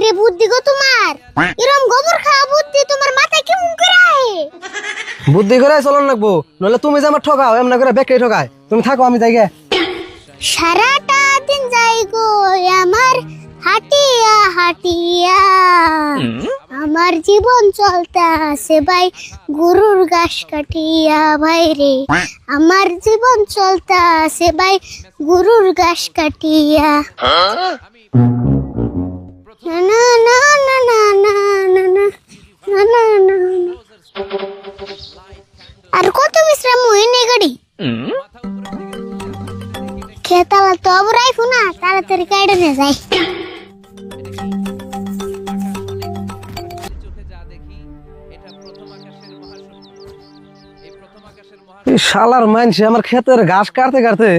রে বুদ্ধি গো তোমার, এরকম গোবর খাওয়া বুদ্ধি তোমার মাথায় কেমন করে আহে? বুদ্ধি করে চলন লাগবো, নইলে তুমি যে আমার ঠকাও এমন করে বেকাই ঠকায়। তুমি থাকো, আমি যাই গে। সারাটা দিন যাই গো আমার হাটিয়া হাটিয়া, আমার জীবন চলতে আছে ভাই গরুর ঘাস কাটিয়া। ভাই রে আমার জীবন চলতে আছে ভাই গরুর ঘাস কাটিয়া। না না না না না না না না না না না। আর কত বিশ্রাম হয়নি গাড়ি খেতালা তো অবরাই ফুনা তাড়াতাড়ি কাইডে নিয়ে যাই। এই শালার মাইনসে আমার ক্ষেতের ঘাস কাটতে কাটতে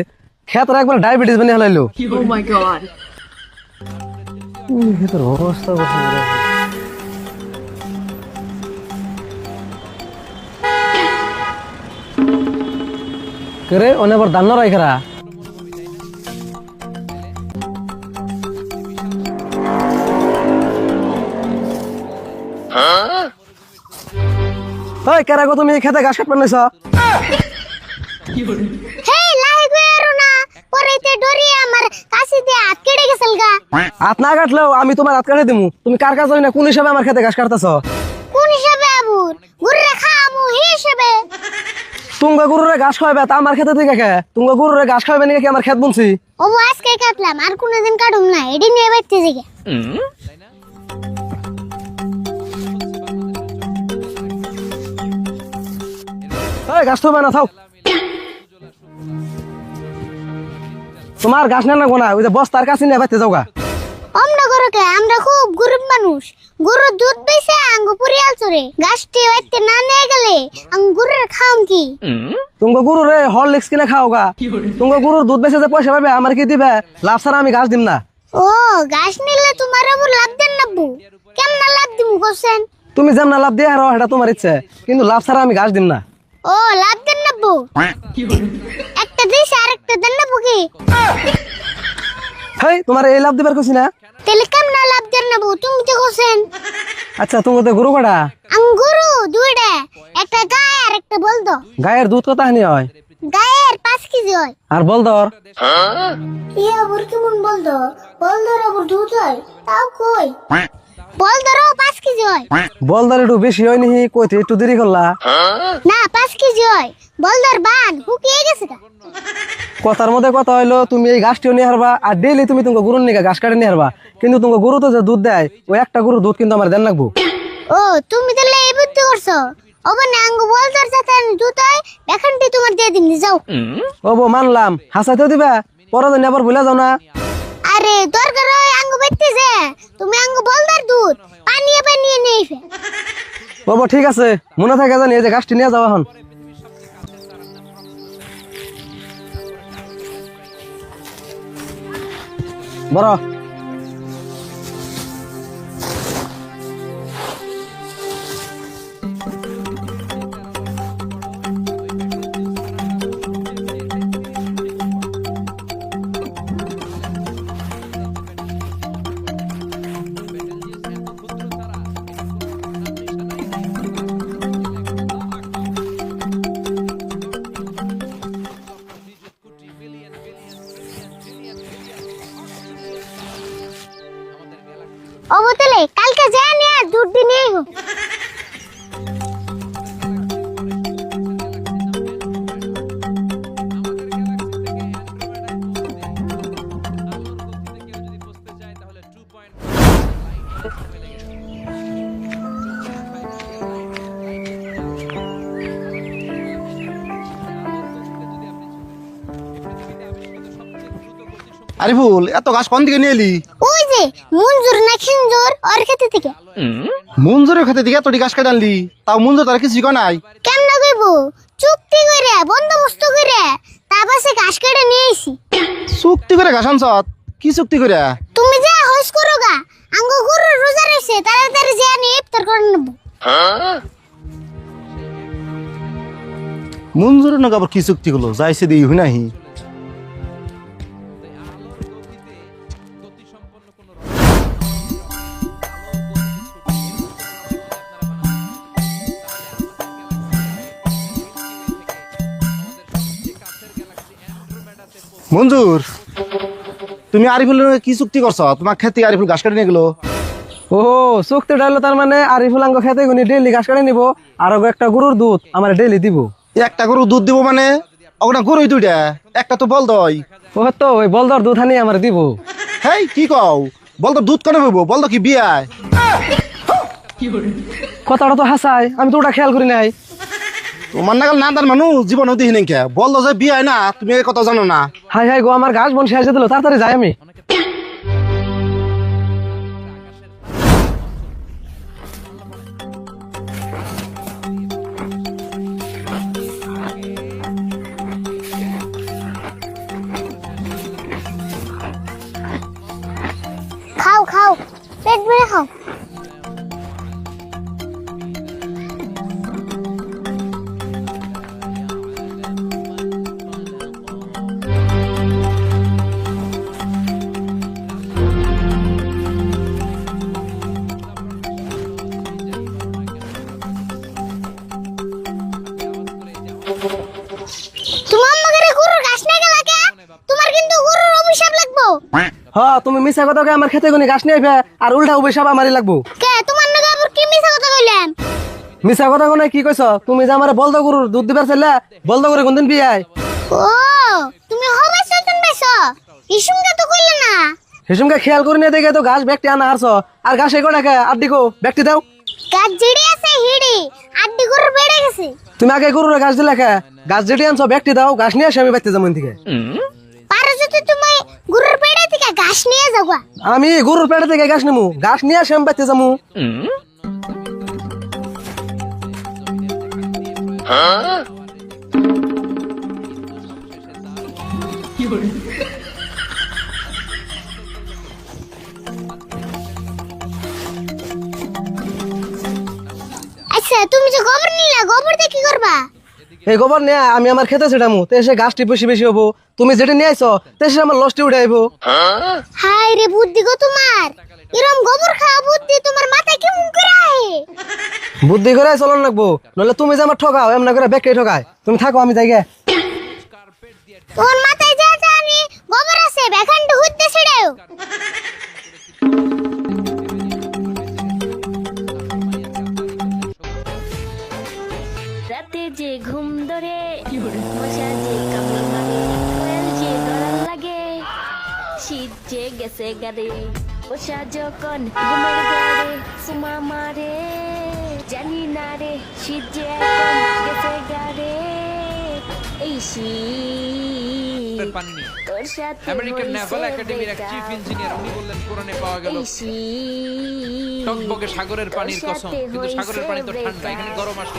ক্ষেতের একবার ডায়াবেটিস বানিয়ে হলাইলো। Oh my god. ক্ষেতের অবস্থা করে অনেক আবার দান্ন রাইখারা। ওই কেরা গো, তুমি খেতে ঘাস কাটবে নাইছ? হে লাই গয়রো না পরেতে ডরি আমার কাছে দিয়ে হাত কেটে গেছল গা। হাত না কাটলেও আমি তোমার হাত কাটে দিমু। তুমি কার কাজ হই না, কোন হিসাবে আমার খেতে ঘাস কাটতেছ? কোন হিসাবে আবুর গুররে খামু হি হিসাবে? তুঙ্গা গরুরে ঘাস খাওয়াবে তা আমার খেতে থেকে কে? তুঙ্গা গরুরে ঘাস খাওয়াবে নাকি আমার খেত বুনছি? ও আজকে কাটলাম আর কোনদিন কাটুম না, এডি নিয়ে বাইতে জিগে। এই ঘাস তো না থাও, তোমার ঘাস না লাগবো না, ওই যে বস্তার কাছে নিয়ে বাইতে যাওগা। আমরা গরকে আমরা খুব গরিব মানুষ, গরুর দুধ বেচে আঙ্গু পরিয়াল চরে গাছটি বাইতে না নিয়ে গেলে আঙ্গুরের খাম কি? তুঙ্গা গরুরে হরলিক্স কিনে খাওগা। তুঙ্গা গরুর দুধ বেচে যে পয়সা পাবে আমার কি দিবে? লাভ ছাড়া আমি ঘাস দিম না। ও গাছ নিলে তোমার আবার লাভ দেন নাবু? কেমন লাভ দিমু কোসেন? তুমি যেমন লাভ দিয়ে হারো এটা তোমার ইচ্ছে, কিন্তু লাভ ছাড়া আমি ঘাস দিম না। ও লাভ দেন নাবু? একটা দিস আর একটা দেন নাবু কি? হেই, তোমার এই লাভ দিবার কইছি না? তাহলে কেমন লাভ দেন নাবু তুমি তো কোসেন? আচ্ছা, তুমি তো গরু কাটা। আঙ্গুরু দুইটা, একটা গায় আর একটা বলদো। গায়ের দুধ কত হানি হয়? গায়ের 5 কেজি হয়। আর বলদর? ইয়া আবার কেমন বলদো? বলদর আবার দুধ হয় তাও কই? বলদরও 5 কেজি হয়। বলদর একটু বেশি হয় নিহি, কইতে একটু দেরি করলা। না 5 কেজি হয়। বলদর বান হুকিয়ে গেছে গা। কথার মধ্যে কথা হইলো তুমি এই ঘাসটিও নিয়ে হারবা আর ডেইলি তুমি তোমার গরুর নিয়ে ঘাস কাটে নিয়ে হারবা, কিন্তু তোমার গরু তো যে দুধ দেয় ওই একটা গরুর দুধ কিন্তু আমার দেন লাগবো। ও তুমি তাহলে এই বুদ্ধি করছো? ওবা না আঙ্গু বলদর যাতে দুধ হয় এখানটি তোমার দিয়ে দিন যাও। ও বো মানলাম, হাসাইতেও দিবা, পরে যেন আবার ভুলে যাও না। আরে দরকার হয় আঙ্গু বাইতে যে তুমি আঙ্গু বলদর দুধ পানিয়ে পানিয়ে নেইবে। ও বো ঠিক আছে, মনে থাকে জানি এই যে ঘাসটি নিয়ে যাও এখন। বড় অবতলে কালকে যাই নিয়ে দুধ দিয়ে নিয়ে গো। আরিফুল, এত ঘাস কোন দিকে নিয়ে এলি? ওই যে মঞ্জুর না খিঞ্জুর ওর খেতে থেকে। মঞ্জুরের খেতে দিকে এত ঘাস কেটে আনলি, তাও মঞ্জুর তারা কিছু কয় নাই? কেমন কইব? চুক্তি করে বন্দোবস্ত করে তার পাশে ঘাস কেটে নিয়ে আইছি। চুক্তি করে ঘাস আনছত? কি চুক্তি করে? তুমি যা হইস করো গা, আঙ্গো গরু রোজা রইছে তাড়াতাড়ি যা নিয়ে ইফতার করে নেব। মঞ্জুরের নাকি আবার কি চুক্তি হলো? যাইছে দিই হই নাহি। মঞ্জুর, তুমি আরিফুলের লগে কি চুক্তি করছো? তোমার খেতে আরিফুল ঘাস কাটে নিয়ে গেলো। ও চুক্তিটা হলো তার মানে আরিফুল আঙ্গ খেতে গুনি ডেইলি ঘাস কাটে নিবো আর ওকে একটা গরুর দুধ আমার ডেইলি দিব। একটা গরু দুধ দিব মানে ওটা গরুই দুইটা, একটা তো বল দই। ও তো ওই বলদর দুধ আনি আমার দিব। হেই কি কও, বল তো দুধ কেন হইব? বল তো কি বিয়ায়? কথাটা তো হাসাই, আমি তো ওটা খেয়াল করি নাই। তোমার নাগাল নাদার মানুষ জীবনেও দেখি নাই কে, বল তো যে বিয়ায় না, তুমি এই কথা জানো না। হাই হাই গো, আমার ঘাস বন শেষ হয়ে দিল, তাড়াতাড়ি যাই আমি। খাও খাও, পেট ভরে খাও। তোমার আমাকে গরুর ঘাস না গেলা কে? তোমার কিন্তু গরুর অভিশাপ লাগবো। হ্যাঁ তুমি মিছা কথা কে আমার খেতে গুনি ঘাস নিয়ে আইবা আর উল্টা অভিশাপ আমারই লাগবো। কে তোমার নাকি আবার কি মিছা কথা কইলাম? মিছা কথা কোনে কি কইছ? তুমি যে আমার বলদ গরুর দুধ দিবার চাইলা, বলদ গরু কোনদিন বিয়াই? ও তুমি হবে সন্তান বেশো ইসুমকে তো কইলে না। হিসুমকে খেয়াল করি না দেখে তো ঘাস ব্যক্তি আনা হারছ আর ঘাস এগো নাকি আড্ডিকো ব্যক্তি দাও। গাছ জিড়ি আছে হিড়ি আড্ডি গরু বেড়ে গেছে। তুমি আগে গরুর ঘাস দিলে খা, ঘাস যেটি আনছো ব্যক্তি দাও, ঘাস নিয়ে আসে আমি বাইতে যাবো থেকে। পারো যদি তুমি গরুর পেড়ে থেকে ঘাস নিয়ে যাবা। আমি গরুর পেটে থেকে ঘাস নেবো, ঘাস নিয়ে আসে আমি বাইতে যাবো। আচ্ছা তুমি যে গোবর নিলা, গোবর দিয়ে কি করবা? এই গোবর নিয়ে আমি আমার খেতে ছেটামু, তো এসে ঘাসটি বেশি বেশি হবো। তুমি যেটা নিয়ে আইছো তো এসে আমার লসটি উঠে আইবো। হাই রে বুদ্ধি গো তোমার, এরম গোবর খাওয়া বুদ্ধি তোমার মাথায় কেমন করে আহে? বুদ্ধি করে চলন লাগবো, নলে তুমি যে আমার ঠকাও এমন করে ব্যক্তি ঠকায়। তুমি থাকো আমি যাই গে। তোর মাথায় যা জানি গোবর আছে বেখান্ড হুদ্দে ছেড়েও। রাতে যে ঘুম ধরে মশা যে কামড় মারে কোয়েল যে গরম লাগে শীত যে গেছে গারে মশা যখন ঘুমের ঘরে সুমা মারে জানি না রে শীত যে এখন গেছে গারে এই শীত পাননি তোর সাথে আমেরিকান নেভাল হইছে একাডেমির এক চিফ breakup। ইঞ্জিনিয়ার উনি বললেন কোরআনে পাওয়া গেল এই শীত টকবকে সাগরের পানির তোর কসম, সাথে কিন্তু সাগরের হইছে পানি তো ঠান্ডা, breakup। এখানে গরম আসলে